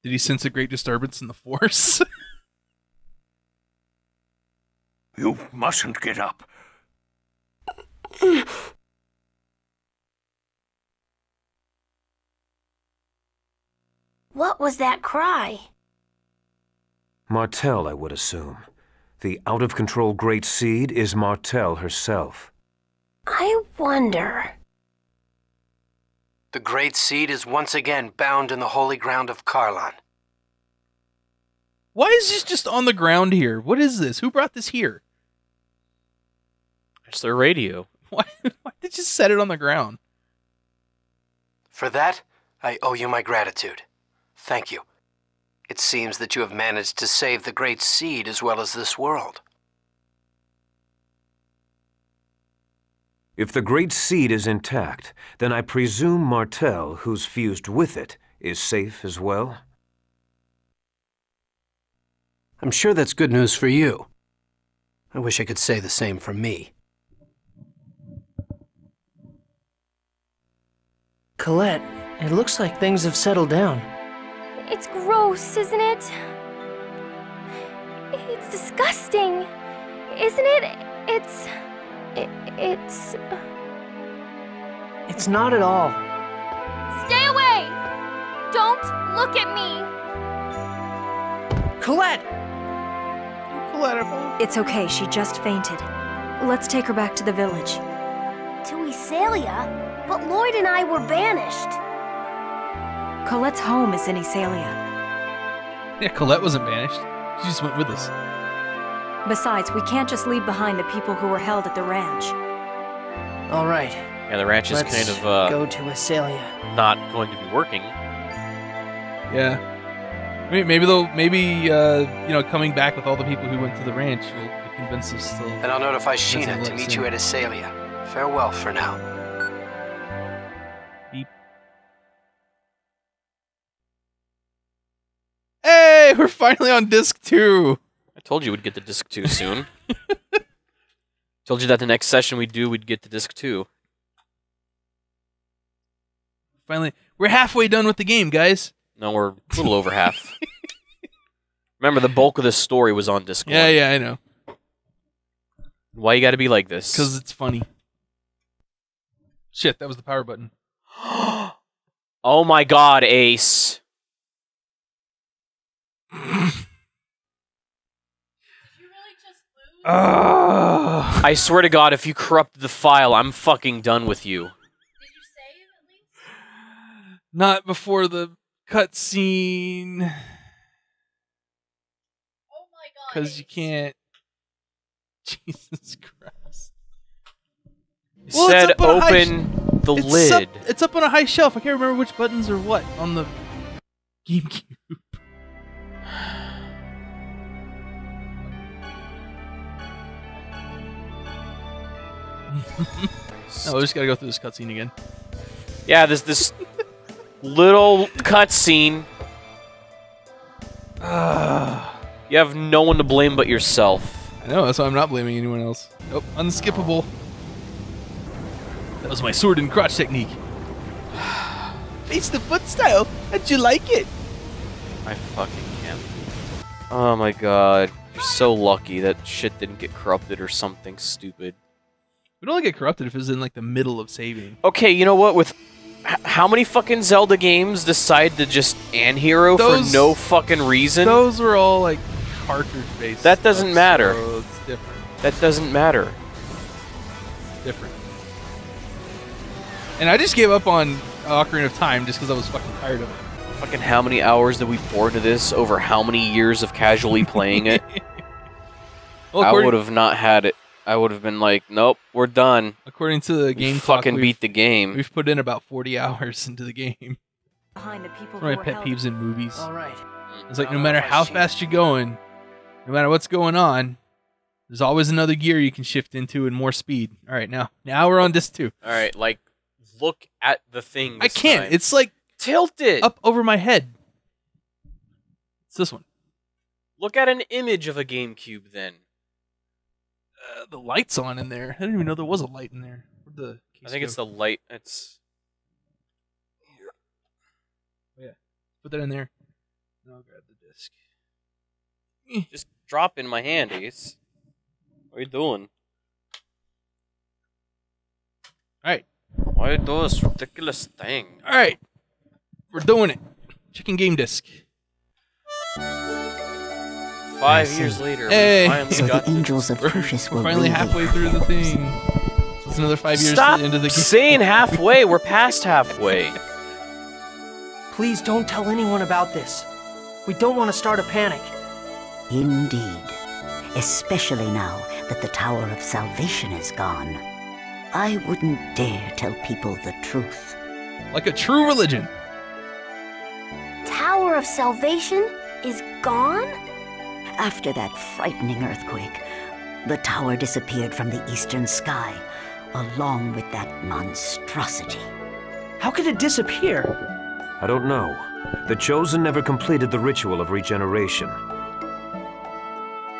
Did he sense a great disturbance in the Force? You mustn't get up. What was that cry? Martell, I would assume. The out-of-control Great Seed is Martell herself. I wonder... The Great Seed is once again bound in the holy ground of Karlan. Why is this just on the ground here? What is this? Who brought this here? It's their radio. Why did you just set it on the ground? For that, I owe you my gratitude. Thank you. It seems that you have managed to save the Great Seed as well as this world. If the Great Seed is intact, then I presume Martell, who's fused with it, is safe as well? I'm sure that's good news for you. I wish I could say the same for me. Colette, it looks like things have settled down. It's gross, isn't it? It's disgusting, isn't it? It's... It's not at all. Stay away! Don't look at me! Colette! It's okay, she just fainted. Let's take her back to the village. To Isalia? But Lloyd and I were banished. Colette's home is in Isalia. Yeah, Colette wasn't banished. She just went with us. Besides, we can't just leave behind the people who were held at the ranch. All right. Yeah, the ranch is Let's kind of go to Isalia. not going to be working. Yeah. Maybe coming back with all the people who went to the ranch will convince us still. And I'll notify Doesn't Sheena to look meet soon. you at Isalia. Farewell for now. Beep. Hey, we're finally on disc 2. I told you we'd get to disc 2 soon. Told you that the next session we'd get to disc 2. Finally, we're halfway done with the game, guys. No, we're a little over half. Remember, the bulk of this story was on disc 1. Yeah, I know. Why you gotta be like this? Because it's funny. Shit, that was the power button. Oh my god, Ace. I swear to God, if you corrupt the file, I'm fucking done with you. Did you save at least? Not before the cutscene. Oh my god. Because you can't. Jesus Christ. It Well, it's said up on a high open the lid. It's up on a high shelf. I can't remember which buttons are what on the Gamecube. Oh, we just gotta go through this cutscene again. Yeah, this little cutscene. You have no one to blame but yourself. I know, that's why I'm not blaming anyone else. Nope, unskippable. That was my sword and crotch technique. Face the foot style. How'd you like it? I fucking can't. Oh my god. You're so lucky that shit didn't get corrupted or something stupid. We'd only get corrupted if it was in like the middle of saving. Okay, you know what? With how many fucking Zelda games decide to just Anhero for no fucking reason? Those were all like cartridge-based. That doesn't matter. So it's different. That doesn't matter. It's different. And I just gave up on Ocarina of Time just because I was fucking tired of it. Fucking how many hours did we pour into this over how many years of casually playing it? Well, I would have not had it. I would have been like, nope, we're done. According to the game fucking clock, beat the game. We've put in about 40 hours into the game. Behind the people One who of were my pet held. peeves in movies. All right. It's like no matter how fast you're going, no matter what's going on, there's always another gear you can shift into and more speed. All right, now we're on disc 2. All right, like, look at the thing. I can't. Time. It's like tilted up over my head. It's this one. Look at an image of a GameCube then. The light's on in there. I didn't even know there was a light in there. Where'd the I think it's the light. It's yeah. Put that in there. I'll grab the disc. Just drop in my hand, Ace. What are you doing? Alright. Why you do this ridiculous thing? Alright. We're doing it. Chicken game disc. 5 years later, Hey. we finally So got the angels of Crucius We're will finally really halfway through the thing. So it's another 5 years Stop to the end of the game. saying halfway. We're past halfway. Please don't tell anyone about this. We don't want to start a panic. Indeed. Especially now that the Tower of Salvation is gone. I wouldn't dare tell people the truth. Like a true religion. Tower of Salvation is gone? After that frightening earthquake, the tower disappeared from the eastern sky, along with that monstrosity. How could it disappear? I don't know. The Chosen never completed the ritual of regeneration.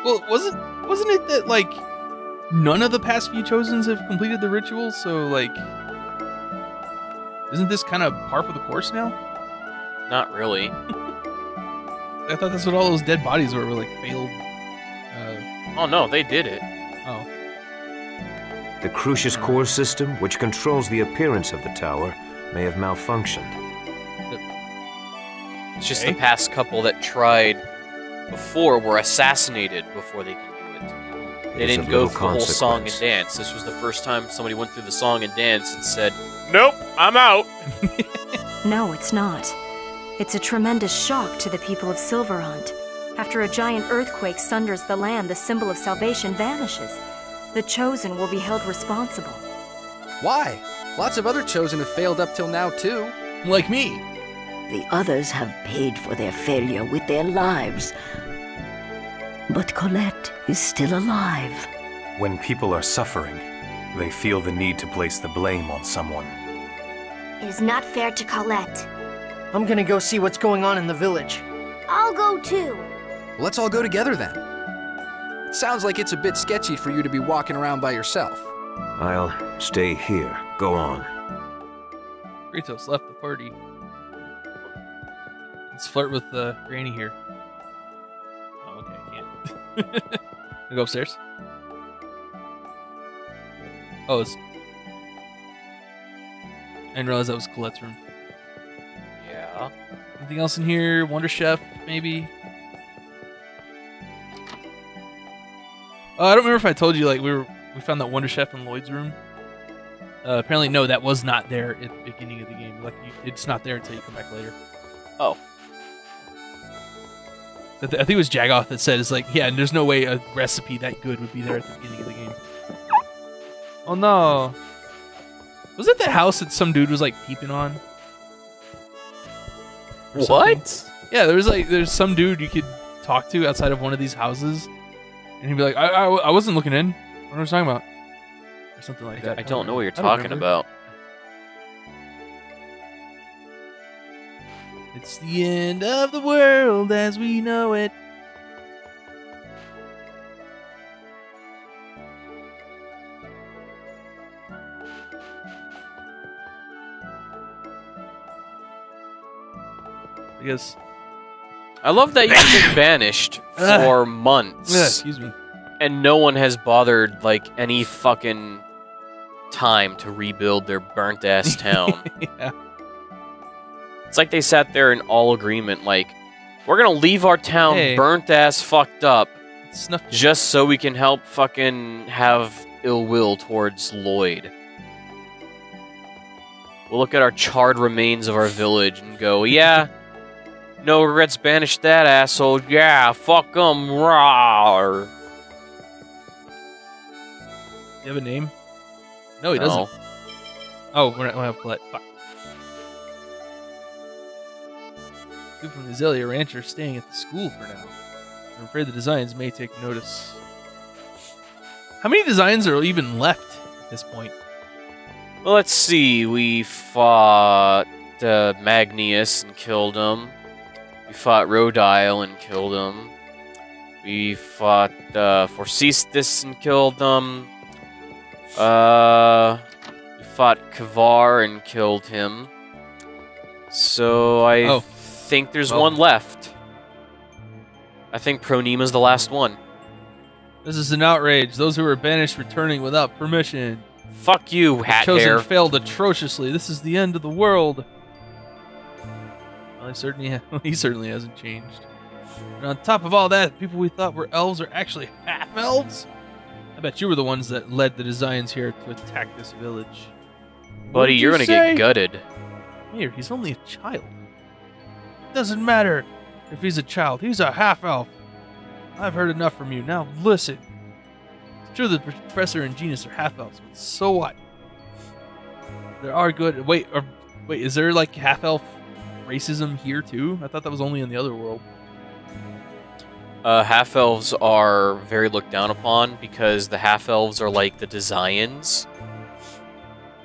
Well, wasn't it that, like, none of the past few Chosens have completed the ritual, so, like, isn't this kind of par for the course now? Not really. I thought that's what all those dead bodies were like, failed. Oh no, they did it. Oh. The Crucius core system, which controls the appearance of the tower, may have malfunctioned. It's just the past couple that tried before were assassinated before they could do it. They It is didn't of go little through the whole song and consequence. dance. This was the first time somebody went through the song and dance and said, "Nope, I'm out." No, it's not. It's a tremendous shock to the people of Silverhunt. After a giant earthquake sunders the land, the symbol of salvation vanishes. The Chosen will be held responsible. Why? Lots of other Chosen have failed up till now, too. Like me. The others have paid for their failure with their lives. But Colette is still alive. When people are suffering, they feel the need to place the blame on someone. It is not fair to Colette. I'm gonna go see what's going on in the village. I'll go too. Let's all go together then. It sounds like it's a bit sketchy for you to be walking around by yourself. I'll stay here. Go on. Kratos left the party. Let's flirt with Granny here. Oh, okay, I can't. I go upstairs. Oh, it's... I didn't realize that was Colette's room. Yeah. Anything else in here? Wonder Chef, maybe? I don't remember if I told you, like, we found that Wonder Chef in Lloyd's room. Apparently, no, that was not there at the beginning of the game. Like, it's not there until you come back later. Oh. I think it was Jagoth that said, it's like, yeah, there's no way a recipe that good would be there at the beginning of the game. Oh, no. Was it the house that some dude was, like, peeping on? Or something? What? Yeah, there's some dude you could talk to outside of one of these houses, and he'd be like, I wasn't looking in. What was I talking about? Or something like that. I don't know what you're I don't talking remember. about. It's the end of the world as we know it. I guess. I love that you've been banished for months. Excuse me. And no one has bothered, like, any fucking time to rebuild their burnt-ass town. Yeah. It's like they sat there in all agreement, like, we're gonna leave our town Hey. burnt-ass fucked up It's snuffed. just so we can help fucking have ill will towards Lloyd. We'll look at our charred remains of our village and go, yeah, no regrets, banish that asshole, yeah, fuck 'em, rawr. Do you have a name? No, he No. doesn't. Oh, we don't have Colette. Fuck. Dude from the Azalea Ranch are staying at the school for now. I'm afraid the designs may take notice. How many designs are even left at this point? Well, let's see, we fought Magnius and killed him. We fought Rodile and killed him. We fought Forcestus and killed him. We fought Kavar and killed him. So I think there's one left. I think Pronima's the last one. This is an outrage. Those who were banished returning without permission. Fuck you, hat Chosen hair. failed atrociously. This is the end of the world. Well, he certainly hasn't changed. And on top of all that, the people we thought were elves are actually half-elves? I bet you were the ones that led the designs here to attack this village. Buddy, you're gonna get gutted. Here, he's only a child. Doesn't matter if he's a child. He's a half-elf. I've heard enough from you. Now listen. It's true that the Professor and Genius are half-elves, but so what? There are good... Wait, is there like half-elf racism here too? I thought that was only in the other world. Half-elves are very looked down upon because the half-elves are like the Desians.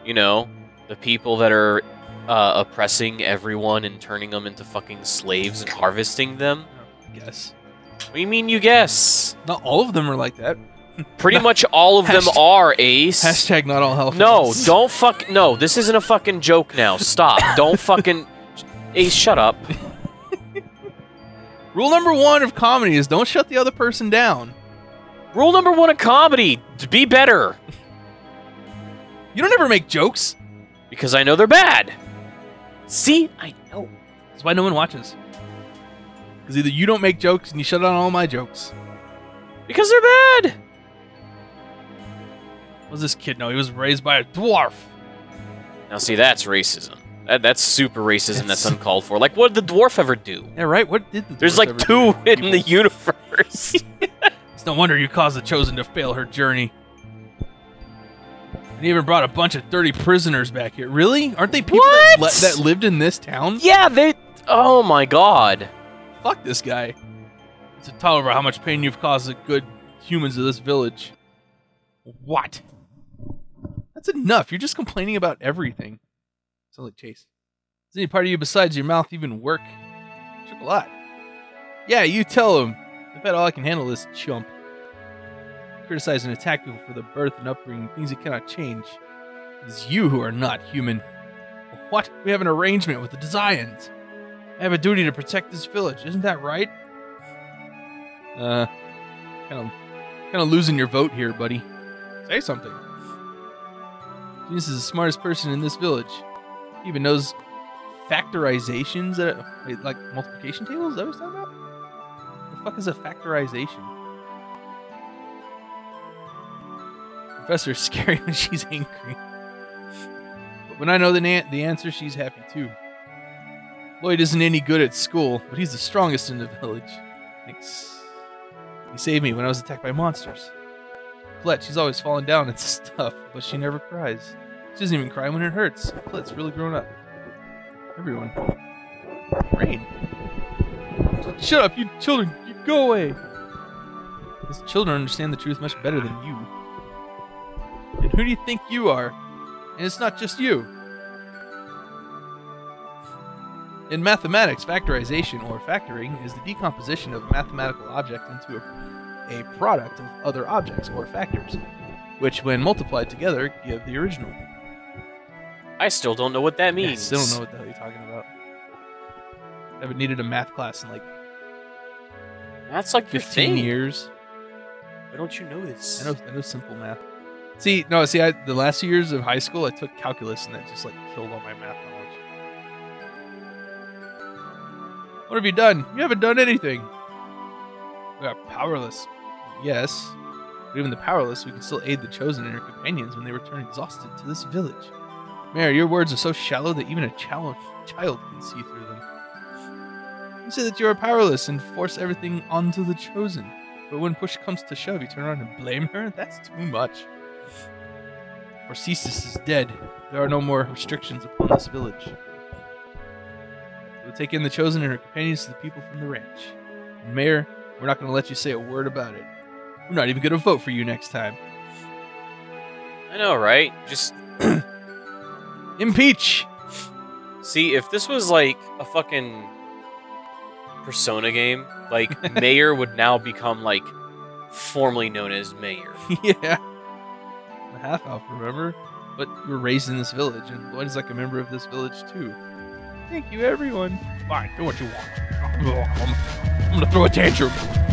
You know, the people that are oppressing everyone and turning them into fucking slaves and harvesting them. I guess. What do you mean you guess? Not all of them are like that. Pretty much all of them are, Ace. Hashtag not all half-elves. No, don't fuck... No, this isn't a fucking joke now. Stop. Don't fucking... Ace, shut up. Rule number 1 of comedy is don't shut the other person down. Rule number 1 of comedy, be better. You don't ever make jokes. Because I know they're bad. See? I know. That's why no one watches. Because either you don't make jokes and you shut down all my jokes. Because they're bad. What does this kid know? He was raised by a dwarf. Now see, that's racism. That's super racism. That's uncalled for. Like, what did the dwarf ever do? Yeah, right? What did the dwarf There's like ever 2 do? in the universe. It's no wonder you caused the Chosen to fail her journey. And even brought a bunch of dirty prisoners back here. Really? Aren't they people that lived in this town? Yeah, they... Oh my god. Fuck this guy. It's intolerable how much pain you've caused the good humans of this village. What? That's enough. You're just complaining about everything. Sounds like Chase. Does any part of you besides your mouth even work? Chocolate. Yeah, you tell him. I bet all I can handle is chump. Criticize and attack people for their birth and upbringing, things you cannot change. It is you who are not human. What? We have an arrangement with the Desians. I have a duty to protect this village. Isn't that right? Kind of losing your vote here, buddy. Say something. Genius is the smartest person in this village. He even knows factorizations, like multiplication tables? Is that what he's talking about? What the fuck is a factorization? Professor's scary when she's angry. But when I know the answer, she's happy too. Lloyd isn't any good at school, but he's the strongest in the village. Thanks. He saved me when I was attacked by monsters. Colette, she's always falling down and stuff, but she never cries. She doesn't even cry when it hurts. Colette's really grown up. Everyone. Rain. Shut up, you children! You go away! These children understand the truth much better than you. And who do you think you are? And it's not just you. In mathematics, factorization, or factoring, is the decomposition of a mathematical object into a product of other objects, or factors, which, when multiplied together, give the original. I still don't know what that means. I still don't know what the hell you're talking about. I haven't needed a math class in like... That's like 15 years. Why don't you know this? I know simple math. The last 2 years of high school, I took calculus, and that just like killed all my math knowledge. What have you done? You haven't done anything. We are powerless. Yes. But even the powerless, we can still aid the Chosen and their companions when they return exhausted to this village. Mary, your words are so shallow that even a child can see through them. You say that you are powerless and force everything onto the Chosen. But when push comes to shove, you turn around and blame her? That's too much. For Cesis is dead. There are no more restrictions upon this village. We'll take in the Chosen and her companions to the people from the ranch. And Mayor, we're not going to let you say a word about it. We're not even going to vote for you next time. I know, right? Just... Impeach! See, if this was like a fucking Persona game, like, Mayor would now become, like, formerly known as Mayor. Yeah. A half-elf, remember? But you were raised in this village, and Lloyd is like a member of this village, too. Thank you, everyone. Fine, do what you want. I'm gonna throw a tantrum.